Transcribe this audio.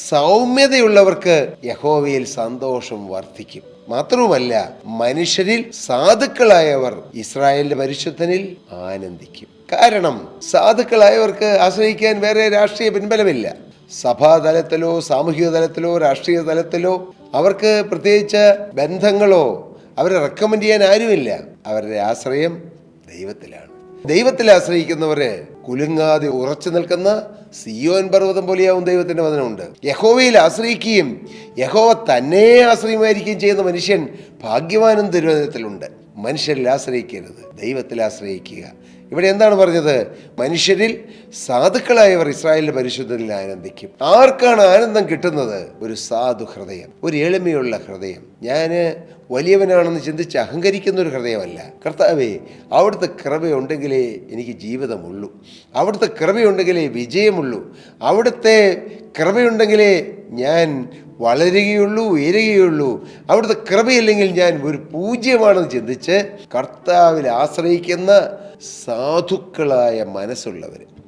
സൗമ്യതയുള്ളവർക്ക് യഹോവയിൽ സന്തോഷം വർദ്ധിക്കും. മാത്രവുമല്ല, മനുഷ്യരിൽ സാധുക്കളായവർ ഇസ്രായേലിന്റെ പരിശുദ്ധനിൽ ആനന്ദിക്കും. കാരണം സാധുക്കളായവർക്ക് ആശ്രയിക്കാൻ വേറെ രാഷ്ട്രീയ പിൻബലമില്ല. സഭാതലത്തിലോ സാമൂഹിക തലത്തിലോ രാഷ്ട്രീയ തലത്തിലോ അവർക്ക് പ്രത്യേകിച്ച് ബന്ധങ്ങളോ അവരെ റെക്കമെൻഡ് ചെയ്യാൻ ആരുമില്ല. അവരുടെ ആശ്രയം ദൈവത്തിലാണ്. ദൈവത്തിൽ ആശ്രയിക്കുന്നവര് കുലുങ്ങാതെ ഉറച്ചു നിൽക്കുന്ന സിയോൻ പർവ്വതം പോലെയാവും. ദൈവത്തിന്റെ വചനമുണ്ട്. യഹോവയിൽ ആശ്രയിക്കുകയും യഹോവ തന്നെ ആശ്രയമായിരിക്കുകയും ചെയ്യുന്ന മനുഷ്യൻ ഭാഗ്യവാനും തിരുവചനത്തിലുണ്ട്. മനുഷ്യരിൽ ആശ്രയിക്കരുത്, ദൈവത്തിൽ ആശ്രയിക്കുക. ഇവിടെ എന്താണ് പറഞ്ഞത്? മനുഷ്യരിൽ സാധുക്കളായവർ ഇസ്രായേലിന്റെ പരിശുദ്ധനിൽ ആനന്ദിക്കും. ആർക്കാണ് ആനന്ദം കിട്ടുന്നത്? ഒരു സാധു ഹൃദയം, ഒരു എളിമയുള്ള ഹൃദയം. ഞാൻ വലിയവനാണെന്ന് ചിന്തിച്ച് അഹങ്കരിക്കുന്ന ഒരു ഹൃദയമല്ല. കർത്താവേ, അവിടുത്തെ കൃപയുണ്ടെങ്കിലേ എനിക്ക് ജീവിതമുള്ളൂ, അവിടുത്തെ കൃപയുണ്ടെങ്കിലേ വിജയമുള്ളൂ, അവിടുത്തെ കൃപയുണ്ടെങ്കിലേ ഞാൻ വളരുകയുള്ളൂ, ഉയരുകയുള്ളൂ, അവിടുത്തെ കൃപയില്ലെങ്കിൽ ഞാൻ ഒരു പൂജ്യമാണെന്ന് ചിന്തിച്ച് കർത്താവിൽ ആശ്രയിക്കുന്ന സാധുക്കളായ മനസ്സുള്ളവർ